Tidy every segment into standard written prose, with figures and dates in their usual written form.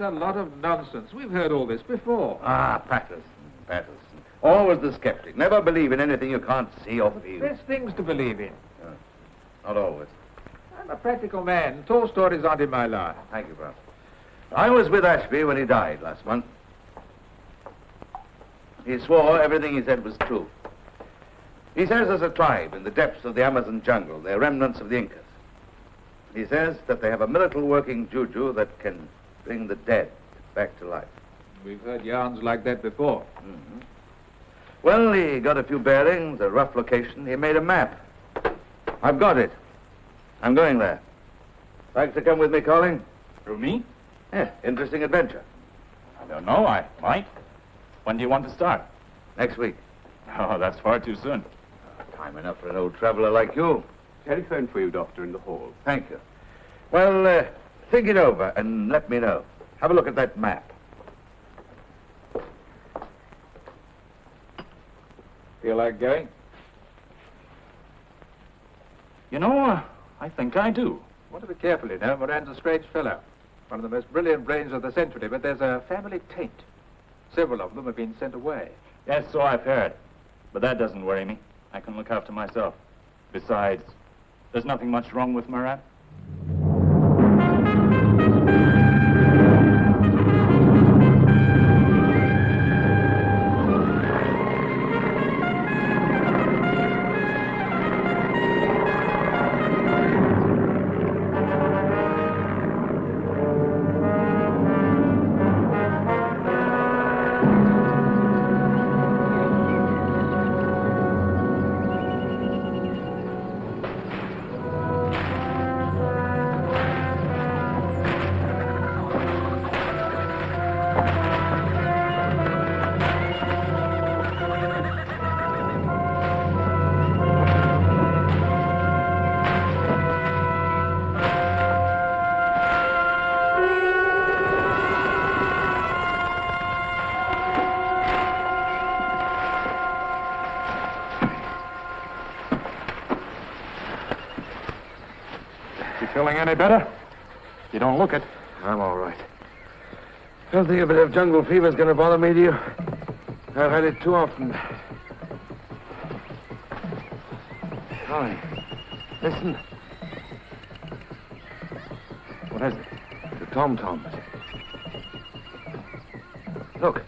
a lot of nonsense. We've heard all this before. Ah, Patterson. Always the skeptic. Never believe in anything you can't see or feel. There's things to believe in. Not always. I'm a practical man. Tall stories aren't in my line. Thank you, brother. I was with Ashby when he died last month. He swore everything he said was true. He says there's a tribe in the depths of the Amazon jungle. They're remnants of the Incas. He says that they have a miracle working juju that can bring the dead back to life. We've heard yarns like that before. Mm-hmm. Well, he got a few bearings, a rough location. He made a map. I've got it. I'm going there. Like to come with me, Colin? Through me? Yeah, interesting adventure. I don't know. I might. When do you want to start? Next week. Oh, that's far too soon. Time enough for an old traveler like you. Telephone for you, Doctor, in the hall. Thank you. Well, think it over and let me know. Have a look at that map. Feel like going? You know, I think I do. Want to be careful, you know. Moran's a strange fellow. One of the most brilliant brains of the century, but there's a family taint. Several of them have been sent away. Yes, so I've heard. But that doesn't worry me. I can look after myself. Besides, there's nothing much wrong with Moran. Feeling any better? You don't look it. I'm all right. Don't think a bit of jungle fever's going to bother me, do you? I've had it too often. Colin, listen. What is it? The tom-toms. Look.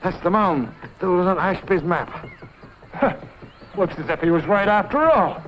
That's the mound that was on Ashby's map. Huh. Looks as if he was right after all.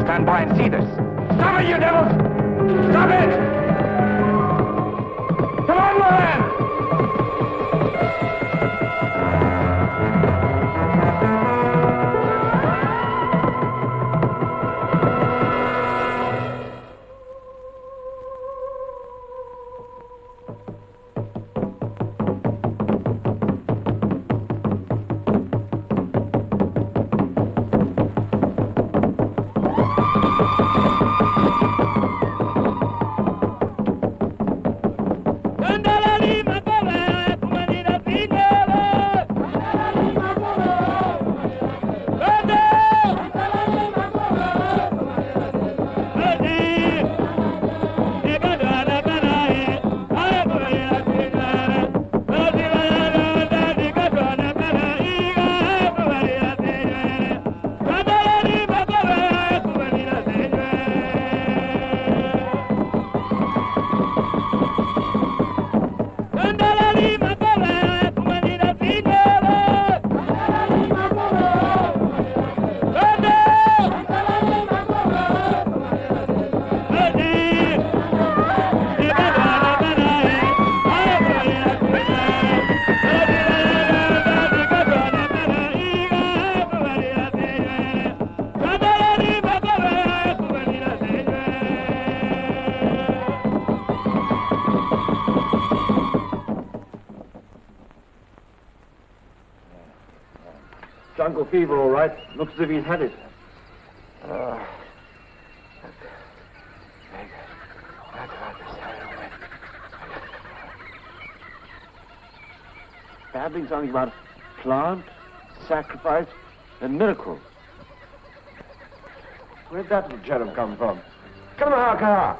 Stand by and see this. Stop it, you devils! Stop it! Come on, Moran! Jungle fever, all right. Looks as if he's had it. Babbling something about plant, sacrifice, and miracle. Where'd that cherub come from? Come on, come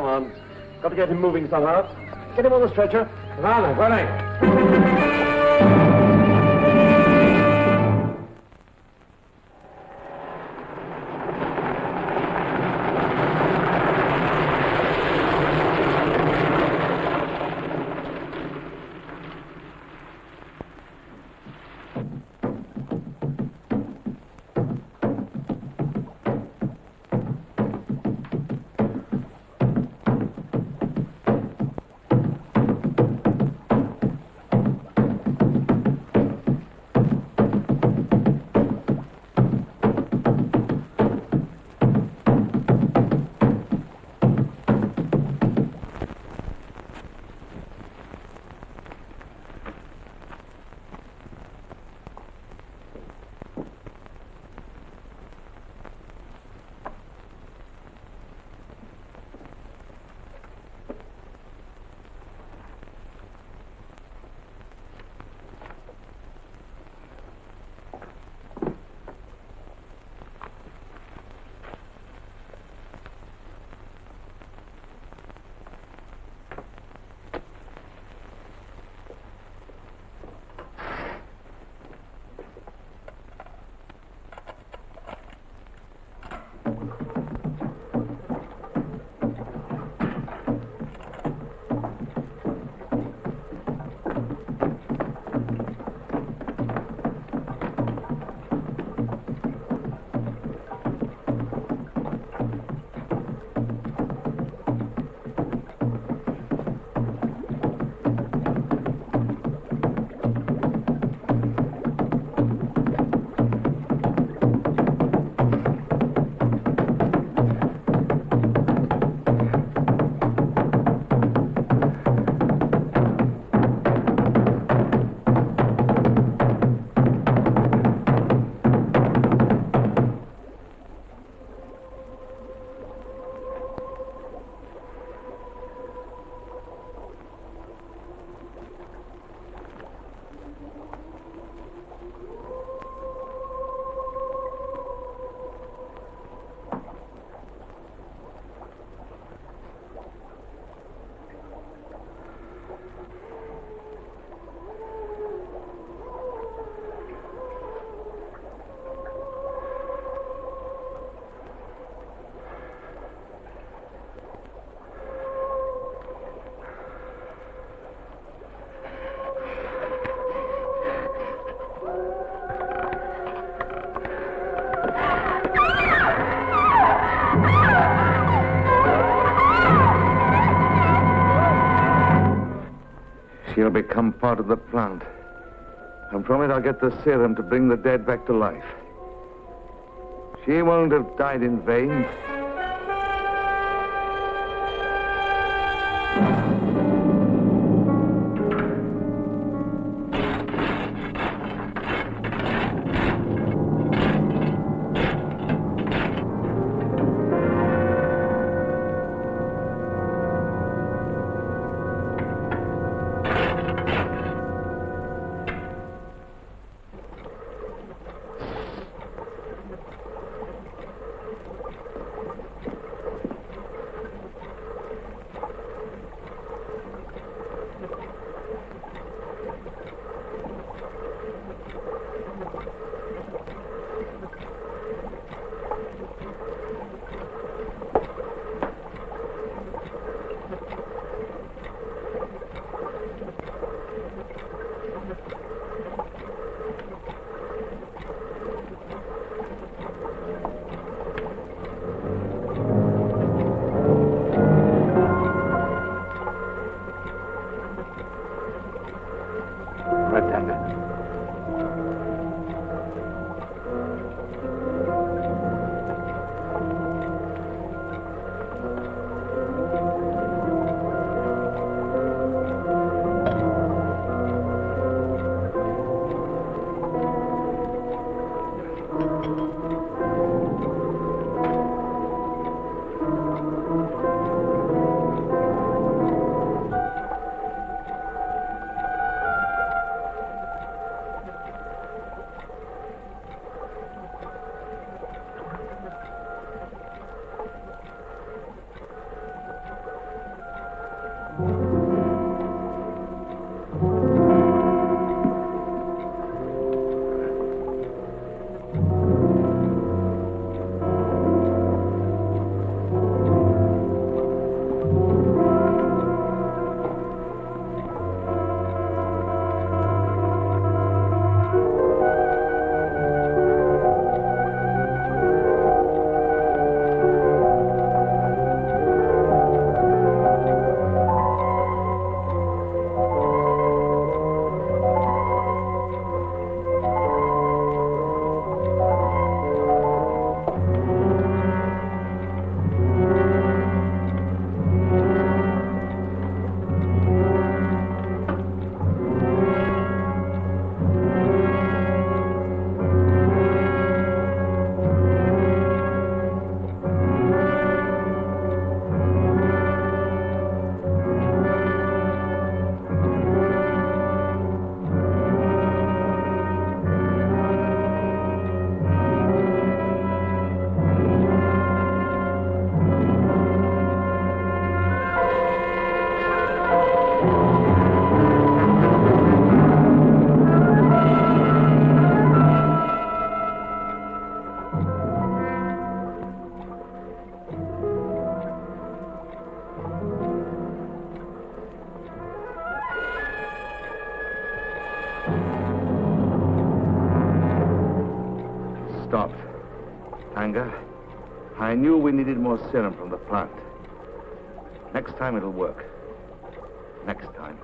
on. Got to get him moving somehow. Get him on the stretcher. Running. She'll become part of the plant. And from it I'll get the serum to bring the dead back to life. She won't have died in vain. Stopped. Anger. I knew we needed more serum from the plant. Next time it'll work. Next time.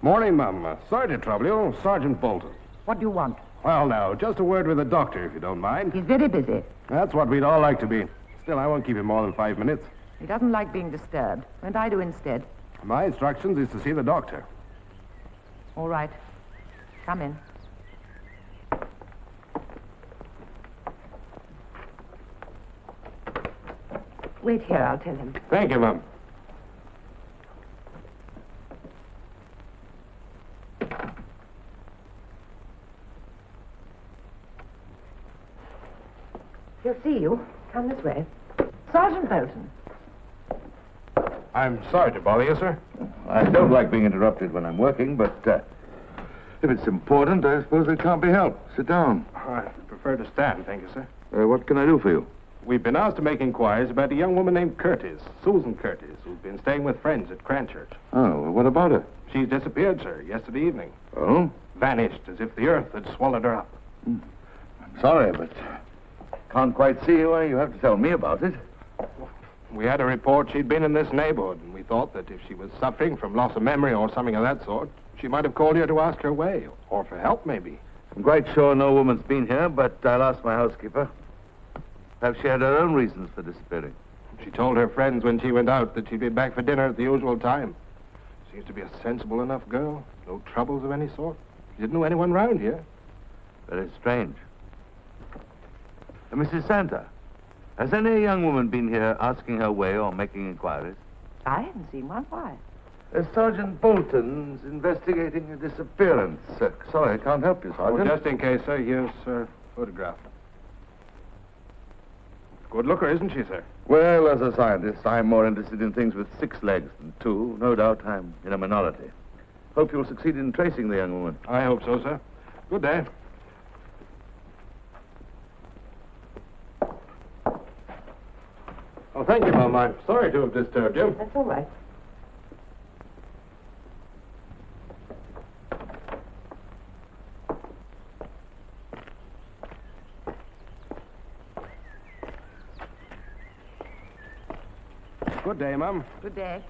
Morning, Mum. Sorry to trouble you. Sergeant Bolton. What do you want? Well, now, just a word with the doctor, if you don't mind. He's very busy. That's what we'd all like to be. Still, I won't keep him more than 5 minutes. He doesn't like being disturbed. Won't I do instead? My instructions is to see the doctor. All right. Come in. Wait here, I'll tell him. Thank you, Mum. He'll see you. Come this way. Sergeant Bolton. I'm sorry to bother you, sir. I don't like being interrupted when I'm working, but if it's important, I suppose it can't be helped. Sit down. I prefer to stand, thank you, sir. What can I do for you? We've been asked to make inquiries about a young woman named Curtis, Susan Curtis, who's been staying with friends at Cranchurch. Oh, well, what about her? She's disappeared, sir, yesterday evening. Oh? Vanished, as if the earth had swallowed her up. I'm sorry, but can't quite see why you have to tell me about it. We had a report she'd been in this neighborhood, and we thought that if she was suffering from loss of memory or something of that sort, she might have called here to ask her way, or for help, maybe. I'm quite sure no woman's been here, but I'll ask my housekeeper. Perhaps she had her own reasons for disappearing. She told her friends when she went out that she'd be back for dinner at the usual time. Seems to be a sensible enough girl. No troubles of any sort. She didn't know anyone round here. Very strange. Mrs. Santa, has any young woman been here asking her way or making inquiries? I haven't seen one. Why? Sergeant Bolton's investigating a disappearance. Sorry, I can't help you, Oh, Sergeant. just in case, sir, here's her photograph. Good looker, isn't she, sir? Well, as a scientist, I'm more interested in things with 6 legs than 2. No doubt I'm in a minority. Hope you'll succeed in tracing the young woman. I hope so, sir. Good day. Oh, thank you, Mum. I'm sorry to have disturbed you. That's all right. Good day, Mum. Good day.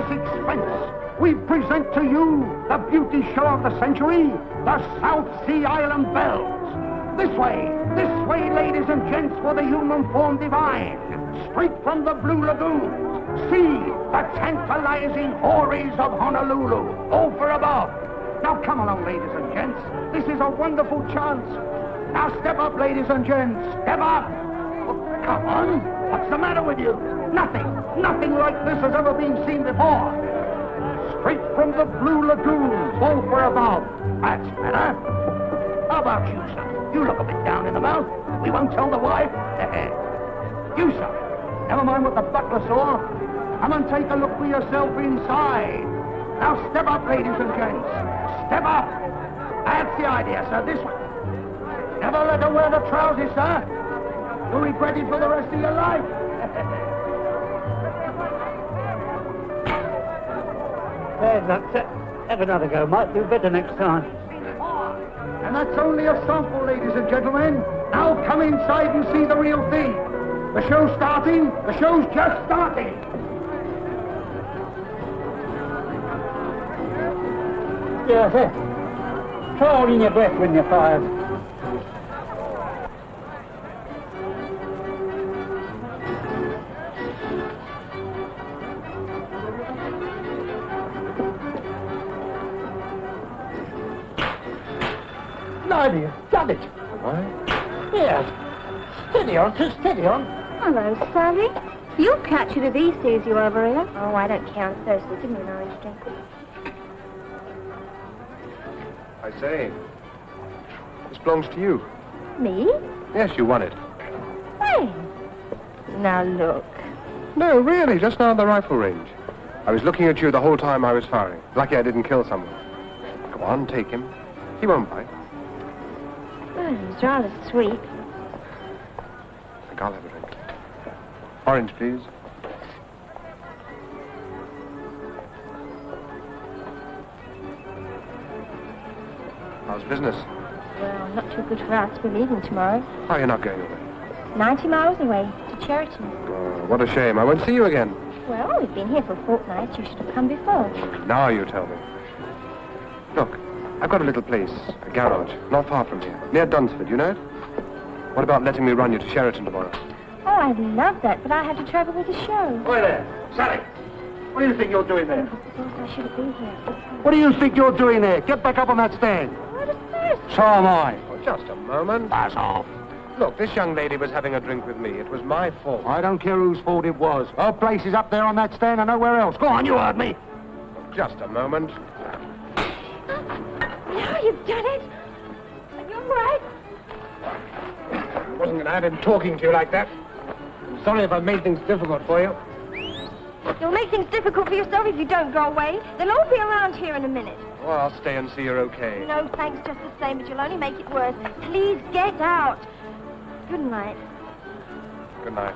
enormous expense, we present to you the beauty show of the century, the South Sea Island Bells. This way, ladies and gents, for the human form divine, straight from the Blue Lagoon. See the tantalizing houris of Honolulu, over above. Now come along, ladies and gents. This is a wonderful chance. Now step up, ladies and gents. Step up. Oh, come on. What's the matter with you? Nothing like this has ever been seen before. Straight from the Blue Lagoon, over above. That's better. How about you, sir? You look a bit down in the mouth. We won't tell the wife. You, sir. Never mind what the butler saw. Come and take a look for yourself inside. Now step up, ladies and gents. Step up. That's the idea, sir. This way. Never let her wear the trousers, sir. You'll regret it for the rest of your life. There's that. Have another go. Might do better next time. And that's only a sample, ladies and gentlemen. Now come inside and see the real thing. The show's starting. The show's just starting. Yeah, sir. Try holding your breath when you're fired. Blimey, you've done it. What? Yeah. Steady on, just steady on. Hello, Sally. You'll catch it if he sees you over here. Oh, I don't care. I'm thirsty. Give me an orange drink. I say, this belongs to you. Me? Yes, you won it. Hey. Now look. No, really, just now at the rifle range. I was looking at you the whole time I was firing. Lucky I didn't kill someone. Come on, take him. He won't bite. Oh, he's rather sweet. I think I'll have a drink. Orange, please. How's business? Well, not too good for us. We're leaving tomorrow. Oh, you're not going away. 90 miles away, to Cheriton. Oh, what a shame. I won't see you again. Well, we've been here for a fortnight. You should have come before. Now you tell me. Look, I've got a little place, a garage, not far from here, near Dunsford, you know it? What about letting me run you to Sheraton tomorrow? Oh, I'd love that, but I had to travel with the show. Oi there, Sally. What do you think you're doing there? I shouldn't be here. What do you think you're doing there? Get back up on that stand. What is this? So am I. Oh, just a moment. Pass off. Look, this young lady was having a drink with me. It was my fault. I don't care whose fault it was. Her place is up there on that stand and nowhere else. Go on, you heard me. Just a moment. Now you've done it. You're right. I wasn't going to have him talking to you like that. I'm sorry if I've made things difficult for you. You'll make things difficult for yourself if you don't go away. They'll all be around here in a minute. Well, I'll stay and see you're okay. No, thanks, just the same, but you'll only make it worse. Please get out. Good night. Good night.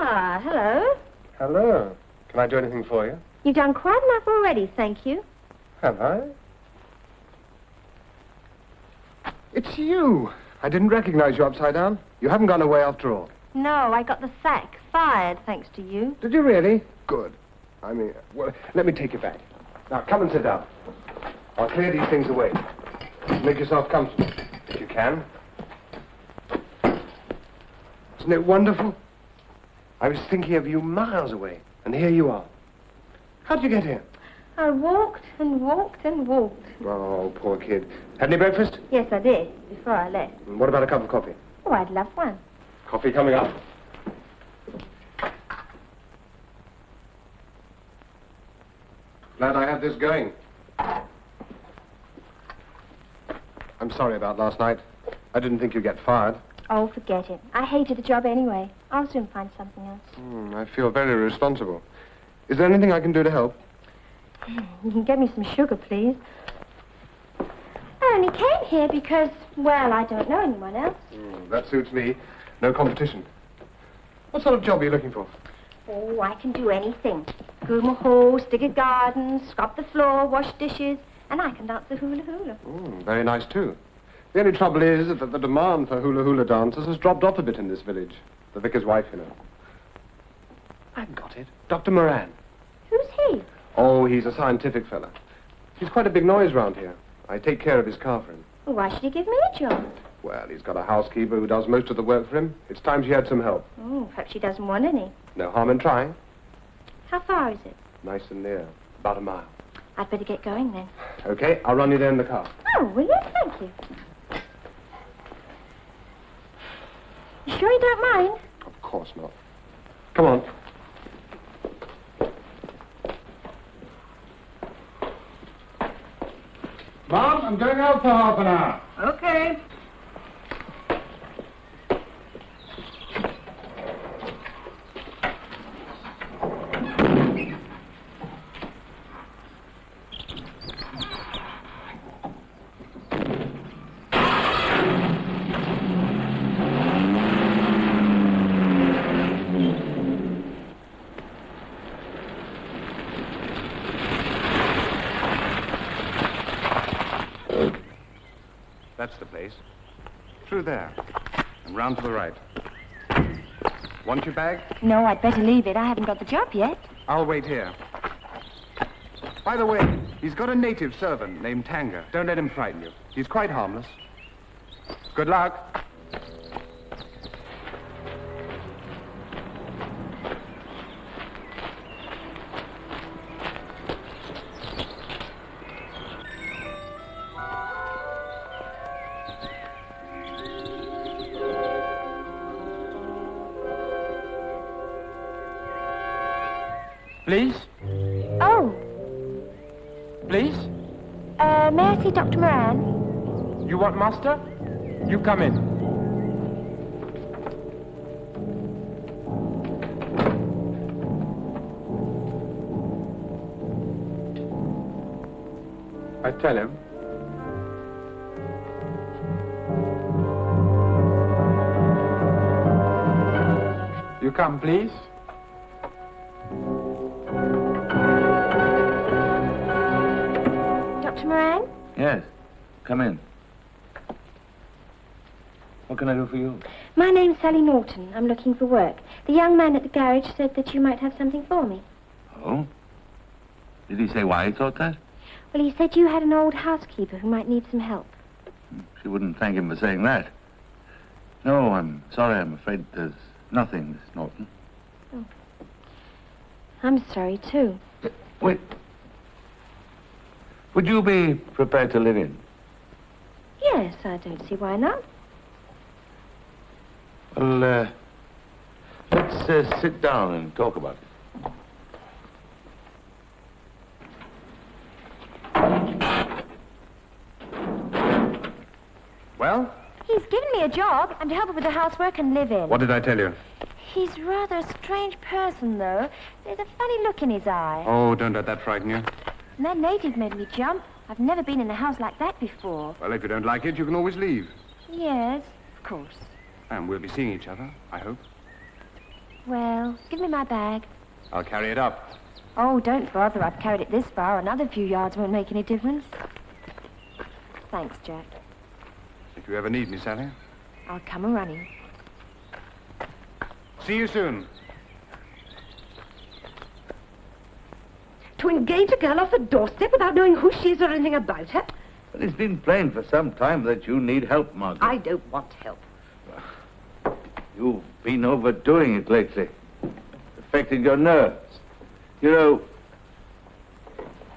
Ah, hello. Hello. Can I do anything for you? You've done quite enough already, thank you. Have I? It's you. I didn't recognize you upside down. You haven't gone away after all. No, I got the sack. Fired, thanks to you. Did you really? Good. I mean, well, let me take you back. Now, come and sit down. I'll clear these things away. Make yourself comfortable, if you can. Isn't it wonderful? I was thinking of you miles away, and here you are. How'd you get here? I walked and walked and walked. Oh, poor kid. Had any breakfast? Yes, I did, before I left. And what about a cup of coffee? Oh, I'd love one. Coffee coming up. Glad I had this going. I'm sorry about last night. I didn't think you'd get fired. Oh, forget it. I hated the job anyway. I'll soon find something else. I feel very responsible. Is there anything I can do to help? You can get me some sugar, please. I only came here because, well, I don't know anyone else. That suits me. No competition. What sort of job are you looking for? Oh, I can do anything. Groom a horse, dig a garden, scrub the floor, wash dishes, and I can dance the hula hula. Very nice, too. The only trouble is that the demand for hula hula dancers has dropped off a bit in this village. The vicar's wife, you know. I've got it. Dr. Moran. Who's he? Oh, he's a scientific fella. He's quite a big noise round here. I take care of his car for him. Well, why should he give me a job? Well, he's got a housekeeper who does most of the work for him. It's time she had some help. Perhaps she doesn't want any. No harm in trying. How far is it? Nice and near. About a mile. I'd better get going then. Okay, I'll run you there in the car. Oh, will you? Thank you. You sure you don't mind? Of course not. Come on. Mom, I'm going out for half an hour. Okay. That's the place. Through there. And round to the right. Want your bag? No, I'd better leave it. I haven't got the job yet. I'll wait here. By the way, he's got a native servant named Tanga. Don't let him frighten you. He's quite harmless. Good luck. Please? Oh. Please? May I see Dr. Moran? You want master? You come in. I tell him. You come, please. Dr. Moran? Yes. Come in. What can I do for you? My name's Sally Norton. I'm looking for work. The young man at the garage said that you might have something for me. Oh? Did he say why he thought that? Well, he said you had an old housekeeper who might need some help. She wouldn't thank him for saying that. No, I'm sorry. I'm afraid there's nothing, Miss Norton. Oh. I'm sorry, too. Wait. Would you be prepared to live in? Yes, I don't see why not. Well, let's sit down and talk about it. Well? He's given me a job. I'm to help him with the housework and live in. What did I tell you? He's rather a strange person, though. There's a funny look in his eye. Oh, don't let that frighten you. And that native made me jump. I've never been in a house like that before. Well, if you don't like it, you can always leave. Yes, of course. And we'll be seeing each other, I hope. Well, give me my bag. I'll carry it up. Oh, don't bother. I've carried it this far. Another few yards won't make any difference. Thanks, Jack. If you ever need me, Sally. I'll come a-running. See you soon. To engage a girl off the doorstep without knowing who she is or anything about her? But it's been plain for some time that you need help, Margaret. I don't want help. You've been overdoing it lately. Affecting your nerves. You know,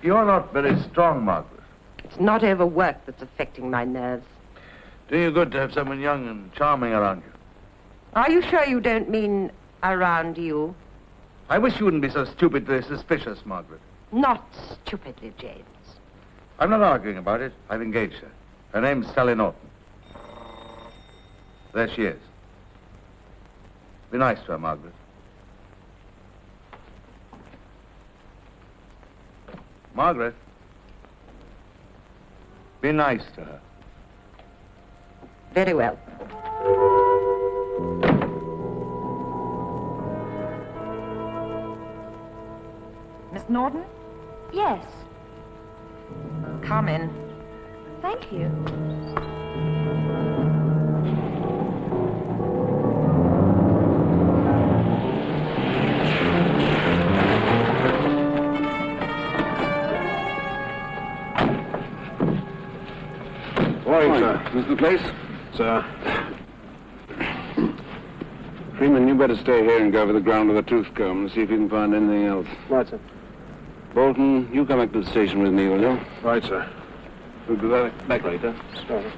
you're not very strong, Margaret. It's not overwork that's affecting my nerves. Doing you good to have someone young and charming around you. Are you sure you don't mean around you? I wish you wouldn't be so stupidly suspicious, Margaret. Not stupidly, James. I'm not arguing about it. I've engaged her. Her name's Sally Norton. There she is. Be nice to her, Margaret. Margaret. Be nice to her. Very well. Miss Norton? Yes, Come in. thank you. Morning, sir. Is the place? Sir. Freeman, you better stay here and go over the ground with a tooth comb and see if you can find anything else. Right, sir. Bolton, you come back to the station with me, will you? Right, sir. We'll be back later. Sorry.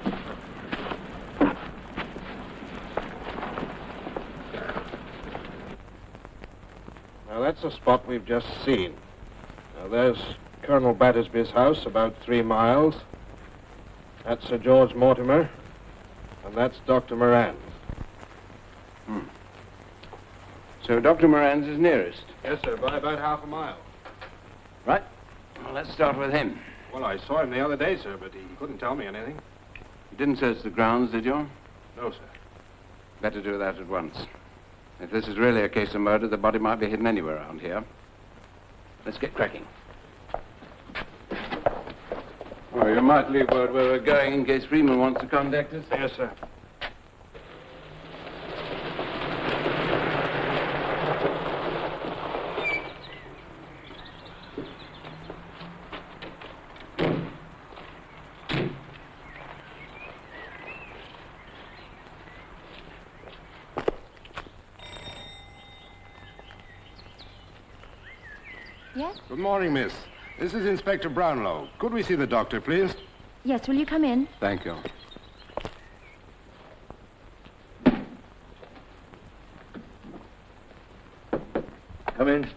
Now, that's the spot we've just seen. Now, there's Colonel Battersby's house, about 3 miles. That's Sir George Mortimer. And that's Dr. Moran's. So Dr. Moran's is nearest. Yes, sir, by about half a mile. Right. Well, let's start with him. Well, I saw him the other day, sir, but he couldn't tell me anything. You didn't search the grounds, did you? No, sir. Better do that at once. If this is really a case of murder, the body might be hidden anywhere around here. Let's get cracking. Well, you might leave word where we're going in case Freeman wants to contact us. Yes, sir. Yes? Good morning, miss. This is Inspector Brownlow. Could we see the doctor, please? Yes, will you come in? Thank you. Come in.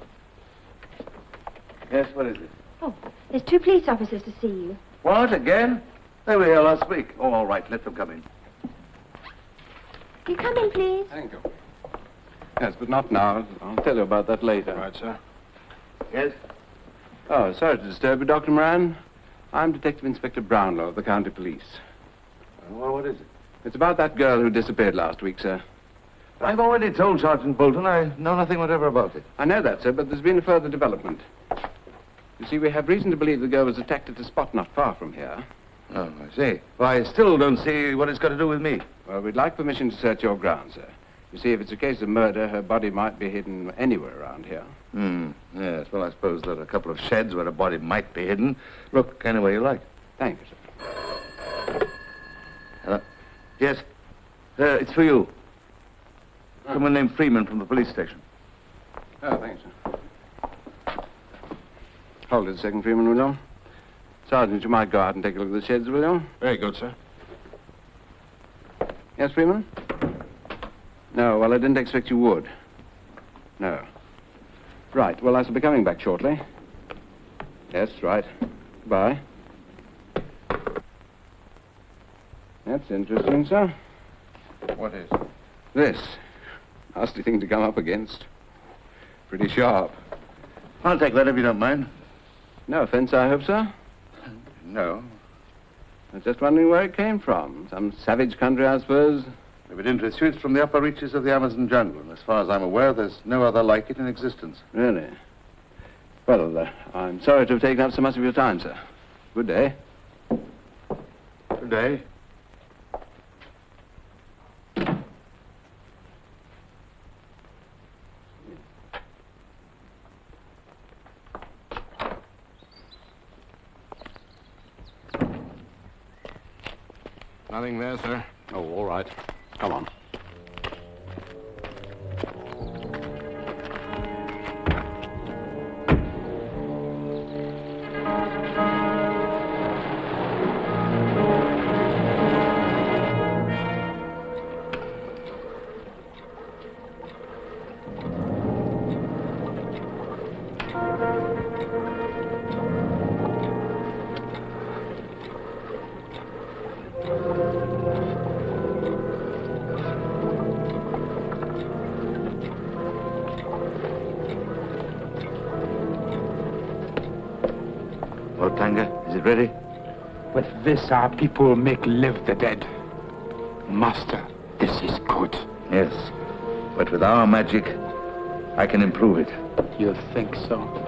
Yes, what is it? Oh, there's 2 police officers to see you. What, again? They were here last week. Oh, all right, let them come in. Will you come in, please? Thank you. Yes, but not now. I'll tell you about that later. Right, sir. Yes? Oh, sorry to disturb you, Dr. Moran. I'm Detective Inspector Brownlow of the County Police. Well, what is it? It's about that girl who disappeared last week, sir. I've already told Sergeant Bolton I know nothing whatever about it. I know that, sir, but there's been a further development. You see, we have reason to believe the girl was attacked at a spot not far from here. Oh, I see. Well, I still don't see what it's got to do with me. Well, we'd like permission to search your grounds, sir. You see, if it's a case of murder, her body might be hidden anywhere around here. Yes, well, I suppose there are a couple of sheds where a body might be hidden. Look, any way you like. Thank you, sir. Hello? Yes? It's for you. Someone named Freeman from the police station. Oh, thanks, sir. Hold it a second, Freeman, will you? Sergeant, you might go out and take a look at the sheds, will you? Very good, sir. Yes, Freeman? No, well, I didn't expect you would. No. Right, well, I shall be coming back shortly. Yes, right. Goodbye. That's interesting, sir. What is? This. Nasty thing to come up against. Pretty sharp. I'll take that if you don't mind. No offense, I hope, sir? No. I was just wondering where it came from. Some savage country, I suppose. If it interests you, it's from the upper reaches of the Amazon jungle. And as far as I'm aware, there's no other like it in existence. Really? Well, I'm sorry to have taken up so much of your time, sir. Good day. Good day. Nothing there, sir. Oh, all right. Come on. Well, Tanga, is it ready? With this, our people make live the dead. Master, this is good. Yes, but with our magic, I can improve it. You think so?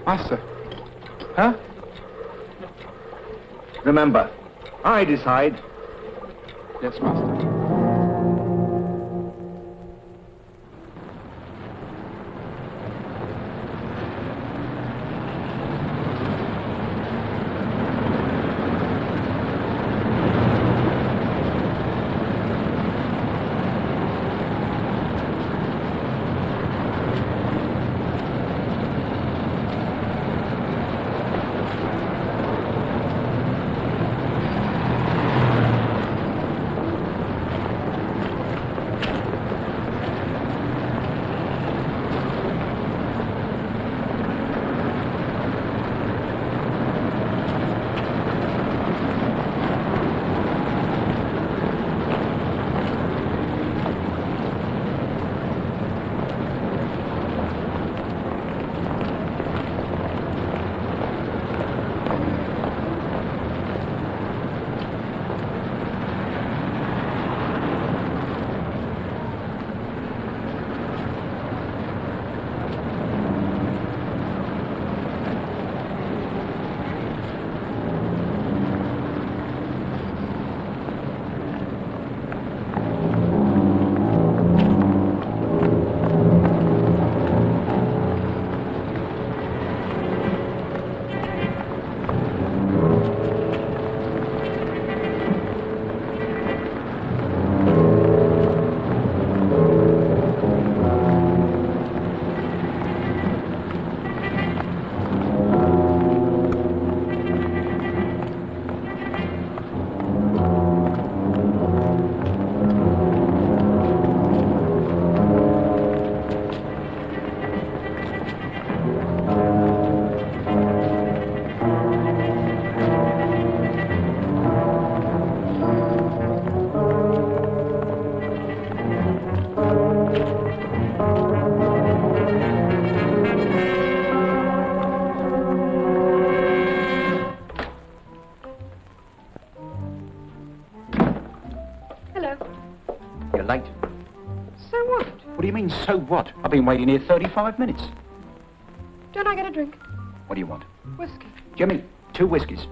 Master. Huh? Remember, I decide. Yes, Master. Late. So what? What do you mean, so what? I've been waiting here 35 minutes. Don't I get a drink? What do you want? Whiskey. Jimmy, 2 whiskies.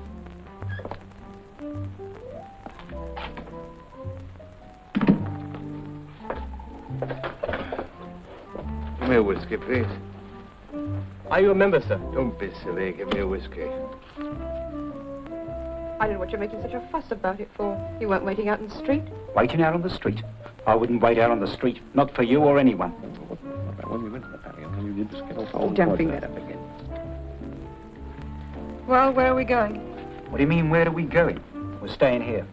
Give me a whiskey, please. Are you a member, sir? Don't be silly. Give me a whiskey. I don't know what you're making such a fuss about it for. You weren't waiting out in the street. Waiting out on the street? I wouldn't wait out on the street. Not for you or anyone. Oh, don't bring that up again. Well, where are we going? What do you mean, where are we going? We're staying here.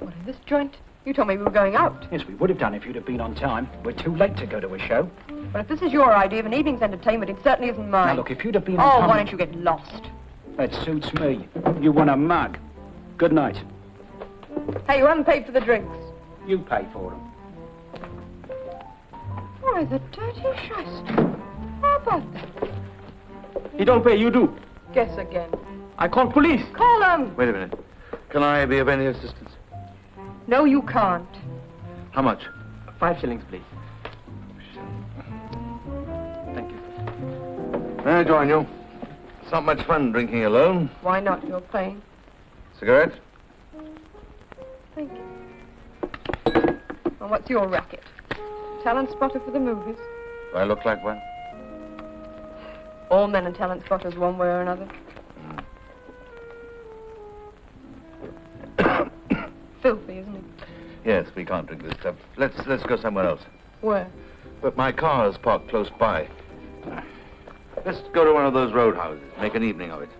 What, in this joint? You told me we were going out. Yes, we would have done if you'd have been on time. We're too late to go to a show. But if this is your idea of an evening's entertainment, it certainly isn't mine. Now, look, if you'd have been on time... Oh, why don't you get lost? That suits me. You want a mug. Good night. Hey, you haven't paid for the drinks. You pay for them. Why, the dirty shyster. How about that? You don't pay, you do. Guess again. I call police. Call them. Wait a minute. Can I be of any assistance? No, you can't. How much? 5 shillings, please. Thank you. May I join you? It's not much fun drinking alone. Why not? You're paying. Cigarette? Thank you. And what's your racket? Talent spotter for the movies. Do I look like one? All men are talent spotters one way or another. Filthy, isn't it? Yes, we can't drink this stuff. Let's go somewhere else. Where? But my car is parked close by. Let's go to one of those roadhouses. Make an evening of it.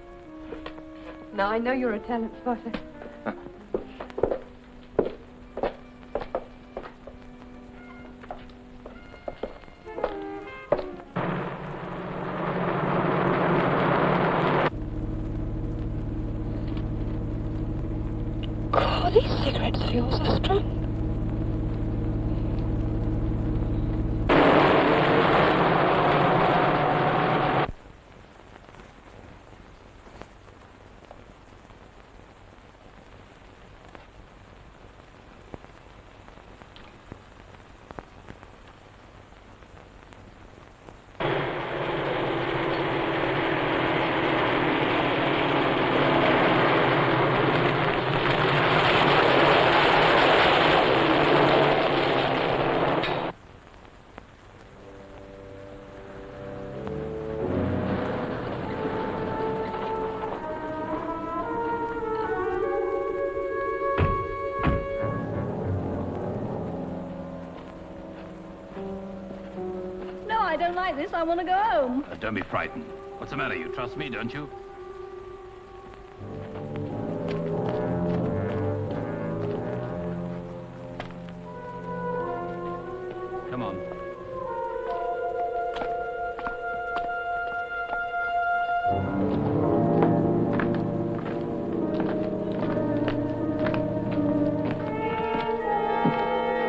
Now, I know you're a talent spotter. Oh, these cigarettes of yours are strong. I don't like this. I want to go home. Don't be frightened. What's the matter? You trust me, don't you? Come on.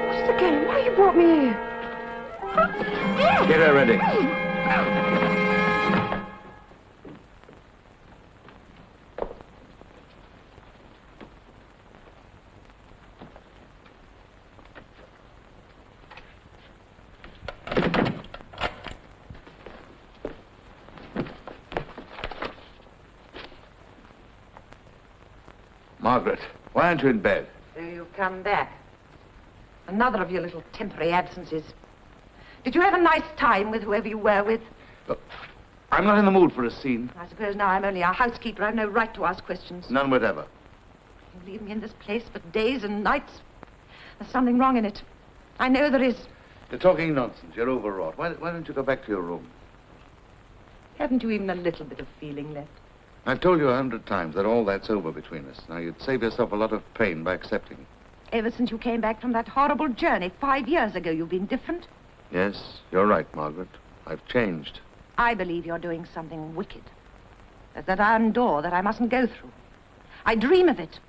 What's the game? Why you brought me here? Get her ready. Margaret, why aren't you in bed? So you've come back. Another of your little temporary absences. Did you have a nice time with whoever you were with? Look, I'm not in the mood for a scene. I suppose now I'm only a housekeeper. I've no right to ask questions. None whatever. You leave me in this place for days and nights. There's something wrong in it. I know there is. You're talking nonsense. You're overwrought. Why don't you go back to your room? Haven't you even a little bit of feeling left? I've told you 100 times that all that's over between us. Now, you'd save yourself a lot of pain by accepting it. Ever since you came back from that horrible journey 5 years ago, you've been different. Yes, you're right, Margaret. I've changed. I believe you're doing something wicked. There's that iron door that I mustn't go through. I dream of it.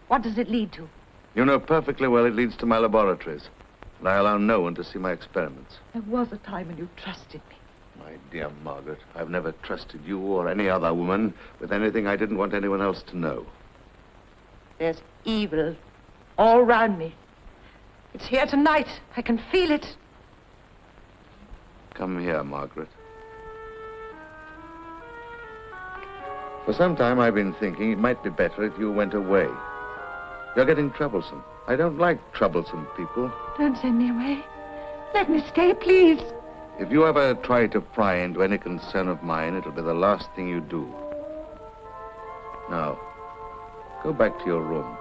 What does it lead to? You know perfectly well it leads to my laboratories. And I allow no one to see my experiments. There was a time when you trusted me. My dear Margaret, I've never trusted you or any other woman with anything I didn't want anyone else to know. There's evil all round me. It's here tonight. I can feel it. Come here, Margaret. For some time I've been thinking it might be better if you went away. You're getting troublesome. I don't like troublesome people. Don't send me away. Let me stay, please. If you ever try to pry into any concern of mine, it'll be the last thing you do. Now, go back to your room.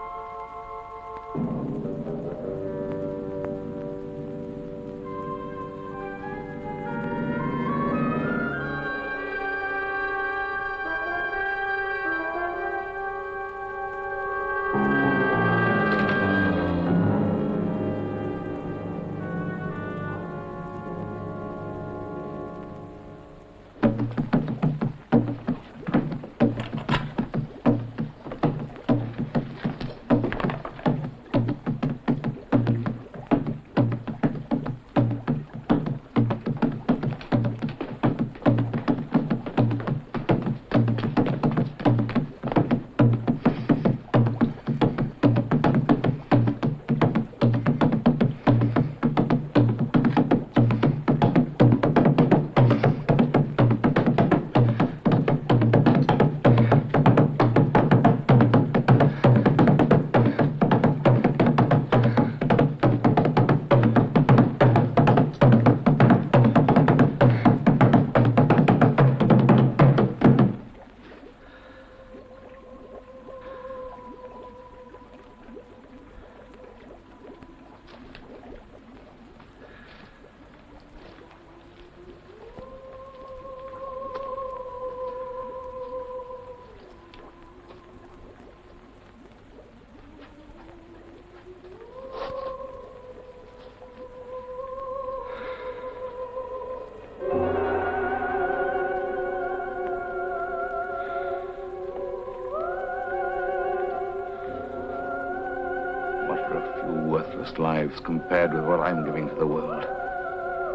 gifts compared with what I'm giving to the world.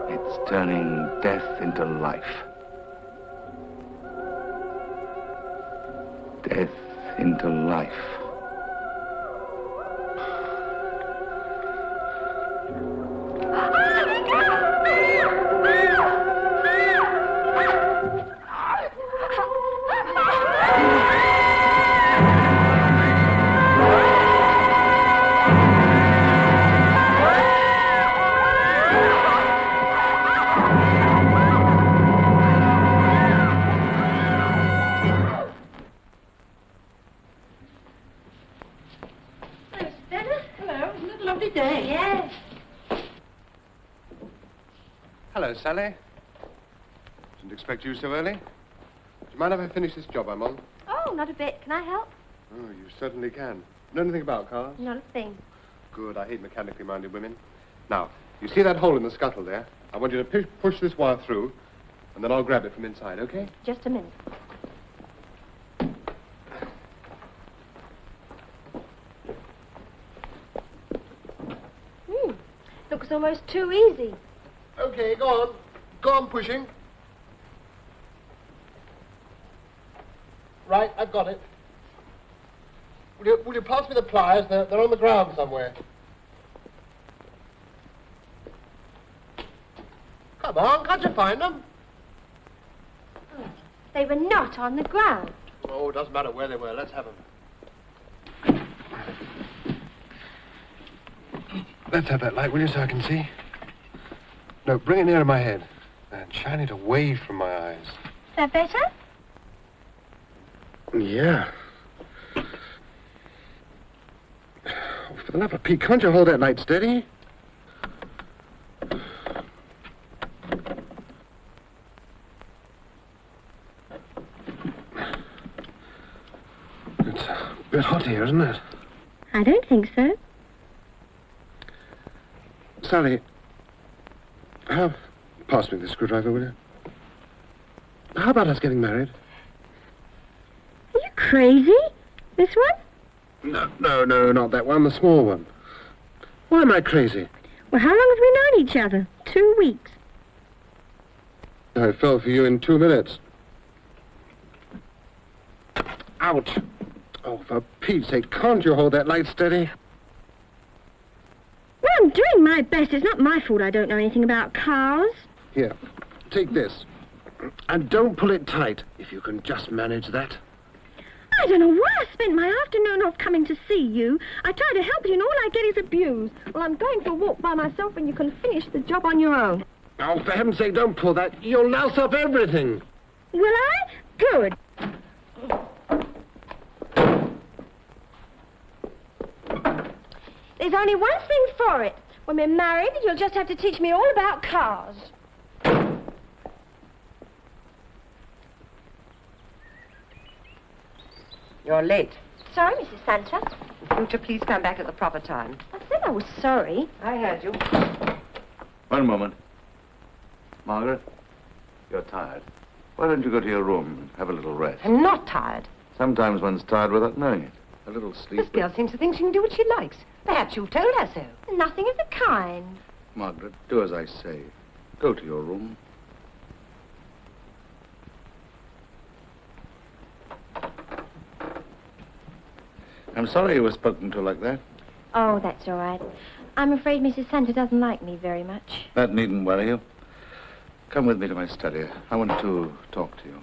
It's turning death into life. Death into life. Hello, Sally. Didn't expect you so early. Do you mind if I finish this job I'm on? Oh, not a bit. Can I help? Oh, you certainly can. Know anything about cars? Not a thing. Good. I hate mechanically minded women. Now, you see that hole in the scuttle there? I want you to push this wire through, and then I'll grab it from inside, okay? Just a minute. Looks almost too easy. Okay, go on. Go on pushing. Right, I've got it. Will you pass me the pliers? They're on the ground somewhere. Come on, can't you find them? They were not on the ground. Oh, it doesn't matter where they were. Let's have them. Let's have that light, will you, so I can see? No, bring it nearer my head. And shine it away from my eyes. Is that better? Yeah. Oh, for the love of Pete, can't you hold that light steady? It's a bit hot here, isn't it? I don't think so. Sally, pass me the screwdriver, will you? How about us getting married? Are you crazy? This one? No, not that one, the small one. Why am I crazy? Well, how long have we known each other? 2 weeks. I fell for you in 2 minutes. Ouch. Oh, for Pete's sake, can't you hold that light steady? Well, I'm doing my best. It's not my fault I don't know anything about cars. Here, take this. And don't pull it tight, if you can just manage that. I don't know why I spent my afternoon off coming to see you. I try to help you and all I get is abuse. Well, I'm going for a walk by myself and you can finish the job on your own. Oh, for heaven's sake, don't pull that. You'll louse up everything. Will I? Good. There's only one thing for it. When we're married, you'll just have to teach me all about cars. You're late. Sorry, Mrs. Santa. In future, please come back at the proper time. I said I was sorry. I heard you. One moment. Margaret, you're tired. Why don't you go to your room and have a little rest? I'm not tired. Sometimes one's tired without knowing it. A little sleep. This girl seems to think she can do what she likes. Perhaps you've told her so. Nothing of the kind. Margaret, do as I say. Go to your room. I'm sorry you were spoken to like that. Oh, that's all right. I'm afraid Mrs. Santa doesn't like me very much. That needn't worry you. Come with me to my study. I want to talk to you.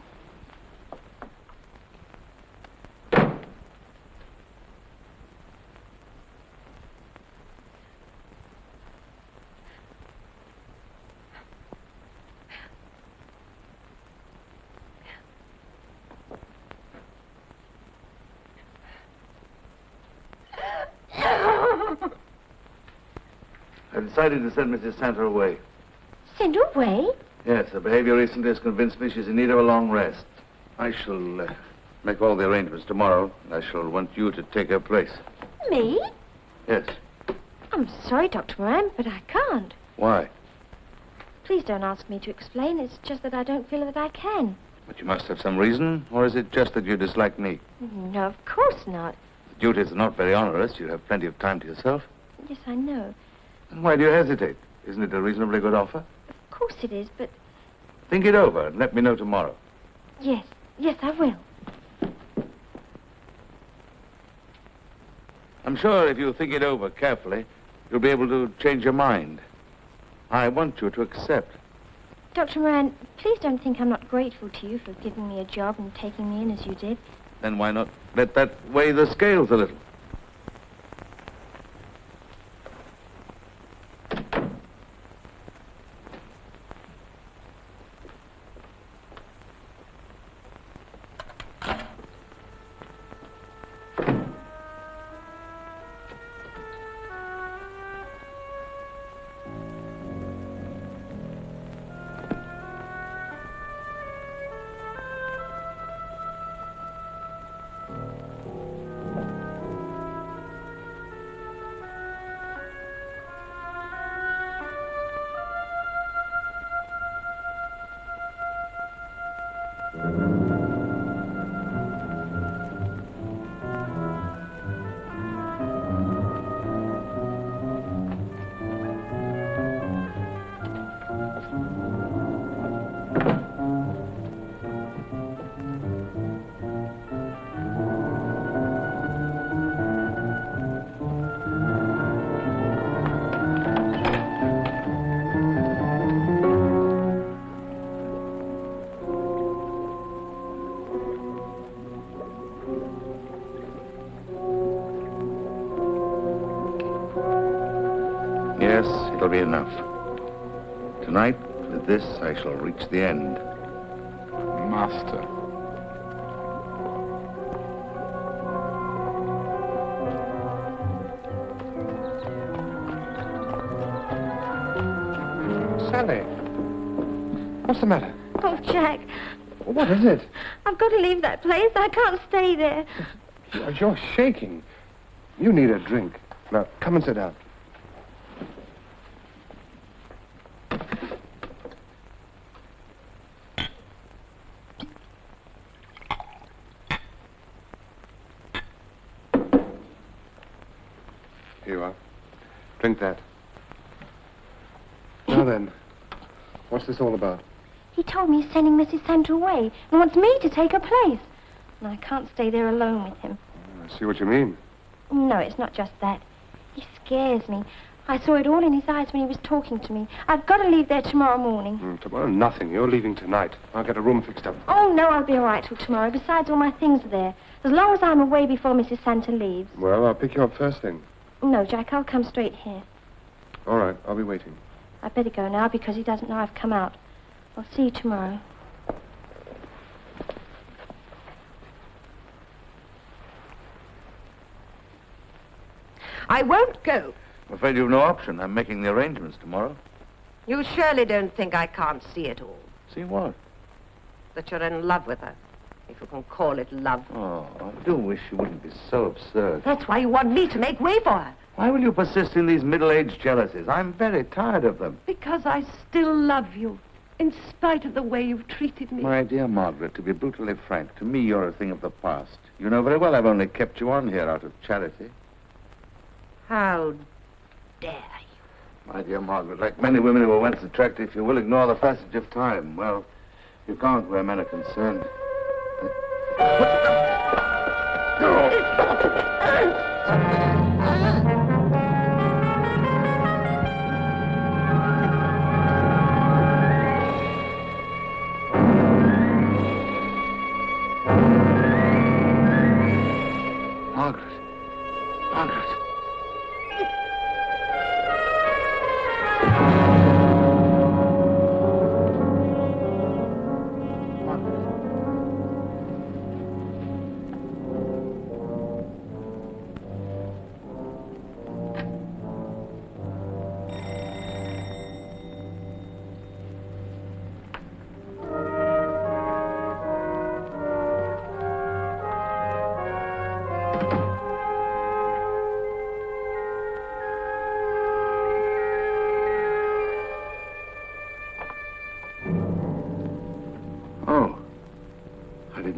I decided to send Mrs. Santa away. Send her away? Yes, her behavior recently has convinced me she's in need of a long rest. I shall make all the arrangements tomorrow, and I shall want you to take her place. Me? Yes. I'm sorry, Dr. Moran, but I can't. Why? Please don't ask me to explain. It's just that I don't feel that I can. But you must have some reason, or is it just that you dislike me? No, of course not. The duties are not very onerous. You have plenty of time to yourself. Yes, I know. And why do you hesitate? Isn't it a reasonably good offer? Of course it is, but... Think it over and let me know tomorrow. Yes, I will. I'm sure if you think it over carefully, you'll be able to change your mind. I want you to accept. Dr. Moran, please don't think I'm not grateful to you for giving me a job and taking me in as you did. Then why not let that weigh the scales a little? Yes, it'll be enough. Tonight, with this, I shall reach the end. Master. Sally, what's the matter? Oh, Jack, What is it? I've got to leave that place. I can't stay there. You're shaking. You need a drink. Now, come and sit down. Here you are. Drink that. Now then, what's this all about? He told me he's sending Mrs. Santa away and wants me to take her place. And I can't stay there alone with him. I see what you mean. No, it's not just that. He scares me. I saw it all in his eyes when he was talking to me. I've got to leave there tomorrow morning. Tomorrow, nothing. You're leaving tonight. I'll get a room fixed up. Oh, no, I'll be all right till tomorrow. Besides, all my things are there. As long as I'm away before Mrs. Santa leaves. Well, I'll pick you up first thing. No, Jack, I'll come straight here. All right, I'll be waiting. I'd better go now because he doesn't know I've come out. I'll see you tomorrow. I won't go. I'm afraid you've no option. I'm making the arrangements tomorrow. You surely don't think I can't see it all. See what? That you're in love with her. If you can call it love. Oh, I do wish you wouldn't be so absurd. That's why you want me to make way for her. Why will you persist in these middle-aged jealousies? I'm very tired of them. Because I still love you, in spite of the way you've treated me. My dear Margaret, to be brutally frank, to me you're a thing of the past. You know very well I've only kept you on here out of charity. How dare you? My dear Margaret, like many women who were once attractive, you will ignore the passage of time. Well, you can't where men are concerned. Margaret. Margaret.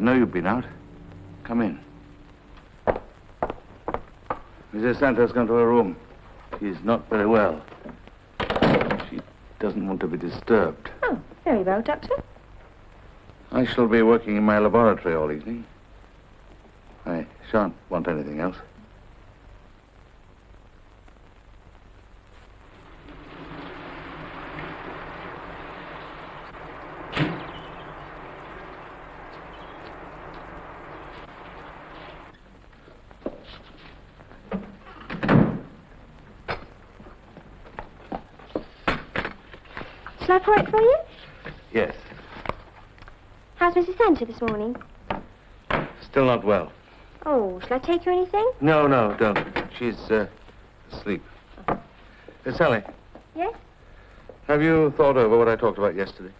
know you've been out. Come in. Mrs. Santos, gone to her room. She's not very well. doesn't want to be disturbed. Oh, very well, Doctor. I shall be working in my laboratory all evening. I shan't want anything else. Shall I pour it for you? Yes. How's Mrs. Santa this morning? Still not well. Oh, shall I take her anything? No, don't. She's asleep. Sally, Yes? have you thought over what I talked about yesterday?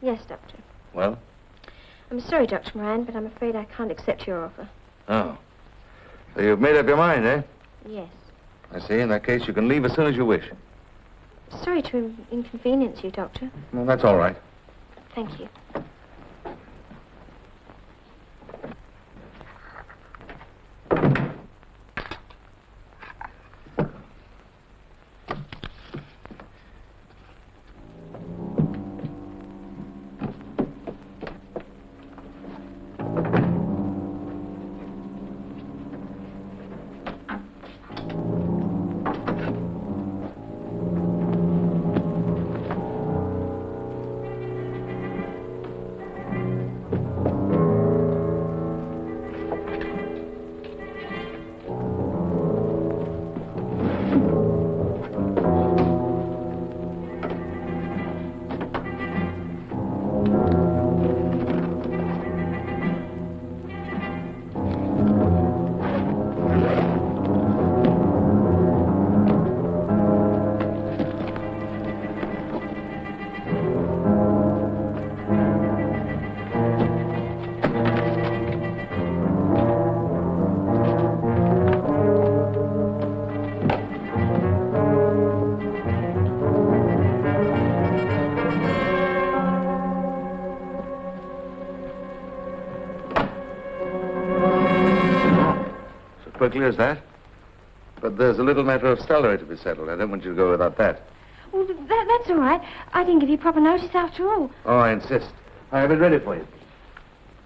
Yes, Doctor. Well? I'm sorry, Dr. Moran, but I'm afraid I can't accept your offer. Oh. So you've made up your mind, eh? Yes. I see. In that case, you can leave as soon as you wish. Sorry to inconvenience you, Doctor. No, that's all right. Thank you. Quickly as that? But there's a little matter of salary to be settled. I don't want you to go without that. Well, that's all right. I didn't give you proper notice after all. Oh, I insist. I have it ready for you.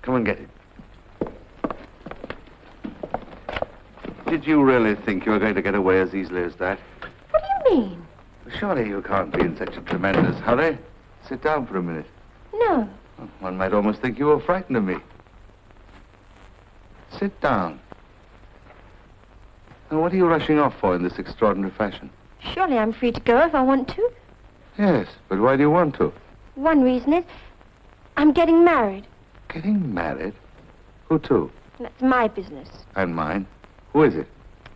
Come and get it. Did you really think you were going to get away as easily as that? What do you mean? Surely you can't be in such a tremendous hurry. Sit down for a minute. No. One might almost think you were frightened of me. Sit down. And what are you rushing off for in this extraordinary fashion? Surely I'm free to go if I want to. Yes, but why do you want to? One reason is I'm getting married. Getting married? Who to? That's my business. And mine. Who is it?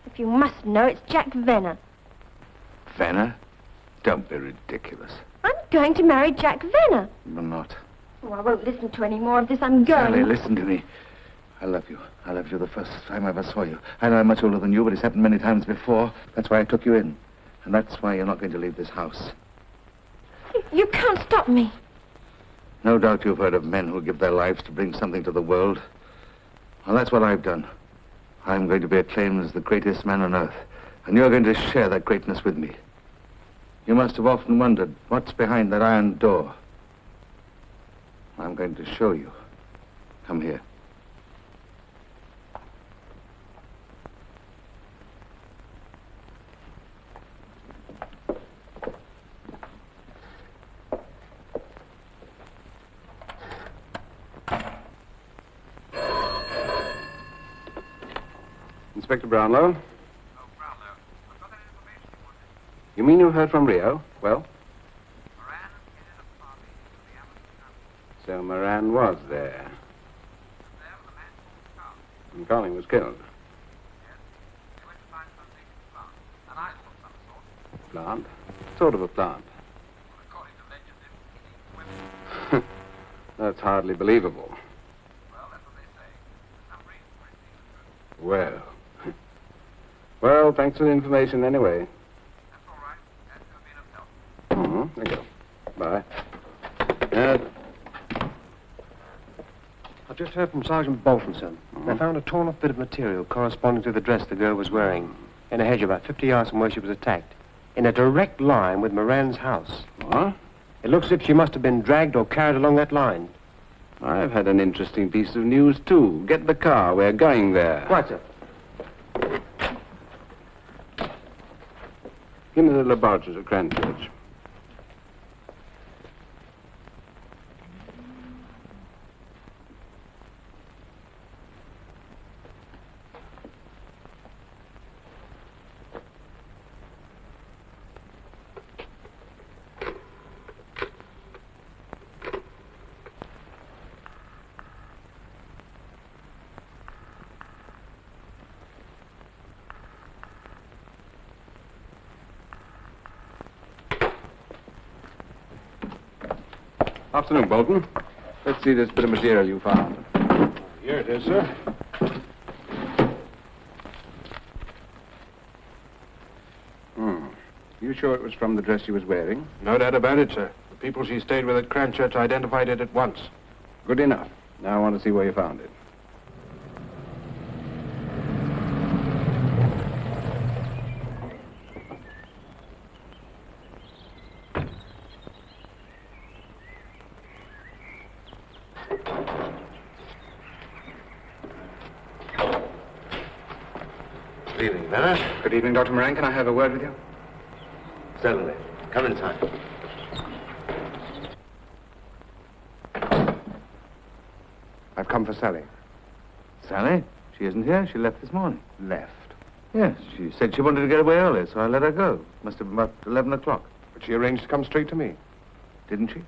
If you must know, it's Jack Venner. Venner? Don't be ridiculous. I'm going to marry Jack Venner. You're not. Oh, I won't listen to any more of this. I'm going. Sally, listen to me. I love you. I loved you the first time I ever saw you. I know I'm much older than you, but it's happened many times before. That's why I took you in. And that's why you're not going to leave this house. You can't stop me. No doubt you've heard of men who give their lives to bring something to the world. Well, that's what I've done. I'm going to be acclaimed as the greatest man on earth. And you're going to share that greatness with me. You must have often wondered what's behind that iron door. I'm going to show you. Come here. Inspector Brownlow? Oh, Brownlow. I've got that information you wanted. You mean you heard from Rio? Well? Moran is in a party for the Amazon. So Moran was there. There was a man called Carl. And Carling was killed? Yes. He went to find something in the plant. An idol of some sort. Plant? Sort of a plant. Well, according to legend, it was killing women. That's hardly believable. Well, that's what they say. There's some reason for it being the truth. Well... Well, thanks for the information anyway. That's all right. That's going to be enough help. There you go. Bye. I've just heard from Sergeant Bolton, sir. They found a torn-off bit of material corresponding to the dress the girl was wearing in a hedge about 50 yards from where she was attacked, in a direct line with Moran's house. What? It looks as if she must have been dragged or carried along that line. I've had an interesting piece of news, too. Get the car. We're going there. Right, sir. Give me the laboratories at Claridge. Afternoon, Bolton. Let's see this bit of material you found. Here it is, sir. You sure it was from the dress she was wearing? No doubt about it, sir. The people she stayed with at Cranchurch identified it at once. Good enough. Now I want to see where you found it. Good evening, Bennett. Good evening, Dr. Moran. Can I have a word with you? Certainly. Come inside. I've come for Sally. Sally? She isn't here. She left this morning. Left? Yes, she said she wanted to get away early, so I let her go. Must have been about 11 o'clock. But she arranged to come straight to me. Didn't she?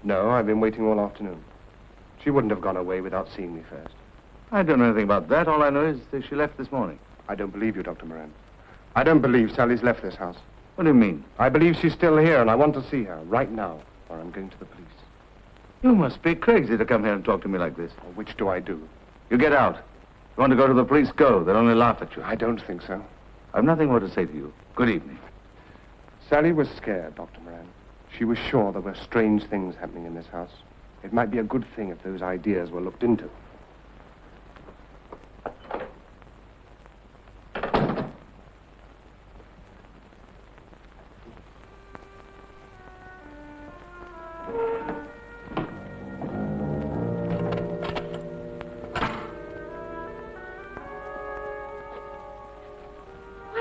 No, I've been waiting all afternoon. She wouldn't have gone away without seeing me first. I don't know anything about that. All I know is that she left this morning. I don't believe you, Dr. Moran. I don't believe Sally's left this house. What do you mean? I believe she's still here, and I want to see her right now, or I'm going to the police. You must be crazy to come here and talk to me like this. Well, which do I do? You get out. If you want to go to the police, go. They'll only laugh at you. I don't think so. I've nothing more to say to you. Good evening. Sally was scared, Dr. Moran. She was sure there were strange things happening in this house. It might be a good thing if those ideas were looked into.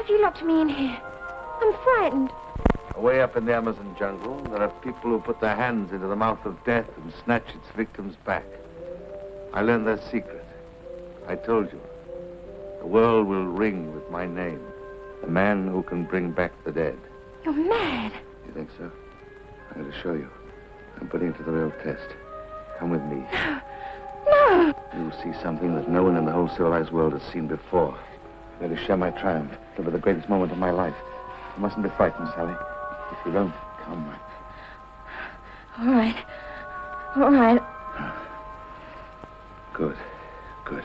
You locked me in here. I'm frightened. Away up in the Amazon jungle, there are people who put their hands into the mouth of death and snatch its victims back. I learned their secret. I told you. The world will ring with my name. The man who can bring back the dead. You're mad. You think so? I'm going to show you. I'm putting it to the real test. Come with me. No. You'll see something that no one in the whole civilized world has seen before. I'm going to share my triumph. It'll be the greatest moment of my life. You mustn't be frightened, Sally. If you don't, come. All right. All right. Good. Good.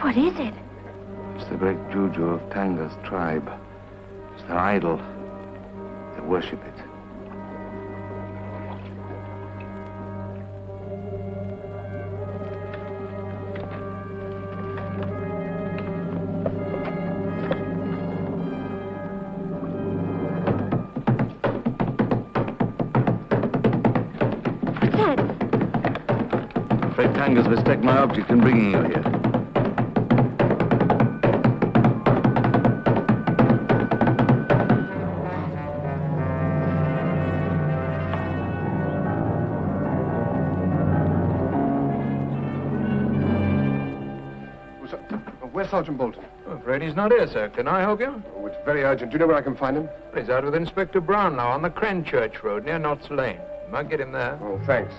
What is it? It's the great juju of Tanga's tribe. It's their idol. They worship it. What's that? I'm afraid Tanga's mistaken my object in bringing you here. Where's Sergeant Bolton? I'm afraid he's not here, sir. Can I help you? Oh, it's very urgent. Do you know where I can find him? He's out with Inspector Brown now on the Cranchurch Road near Knott's Lane. You might get him there. Oh, thanks.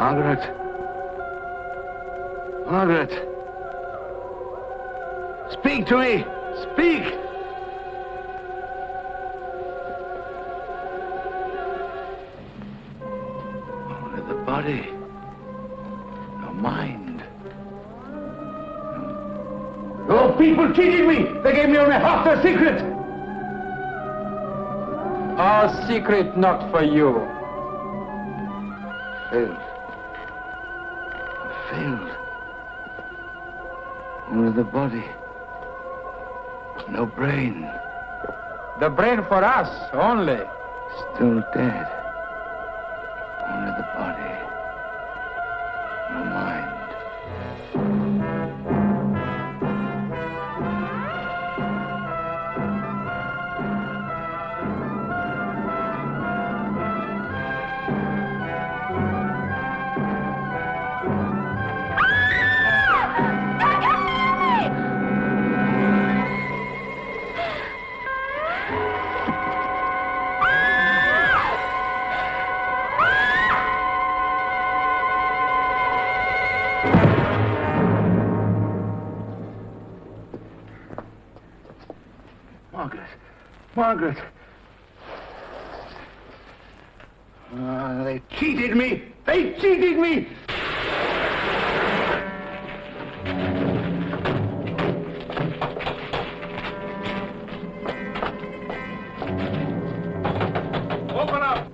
Margaret. Margaret. Speak to me. Speak. Only the body. No mind. Your people cheated me. They gave me only half their secret. Our secret not for you. Failed. Failed. Only the body. No brain. The brain for us only. Still dead. Only the body. No mind. Margaret. They cheated me. They cheated me. Open up.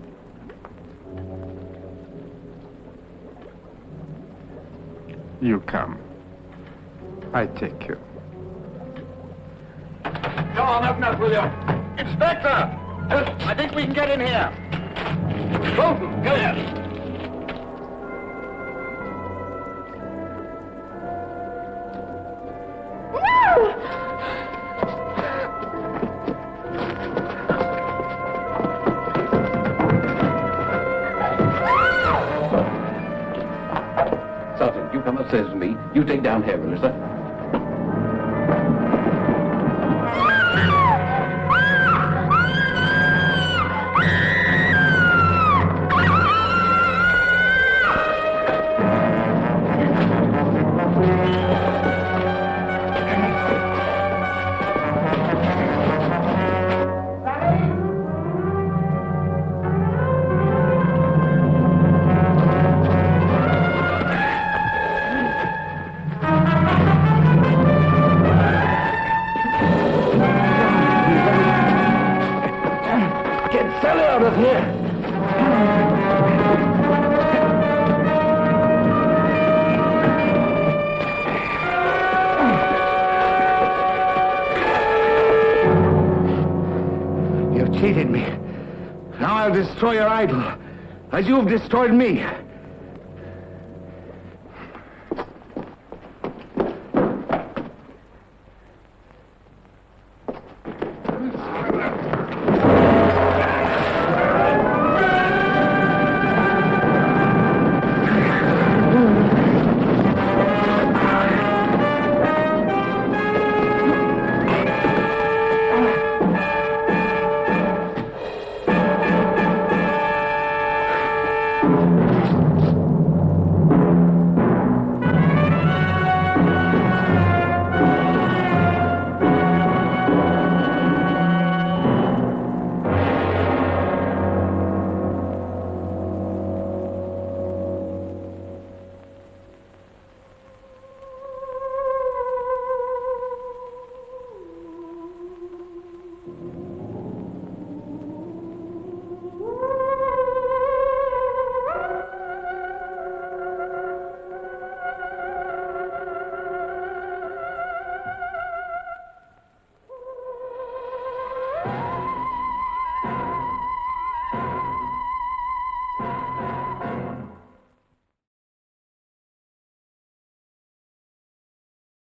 You come. I take you. Go on, open up, will you? Inspector! I think we can get in here. Bolton, go here. Sergeant, you come upstairs with me. You take down here, Melissa. Cheated me. Now I'll destroy your idol, as you've destroyed me.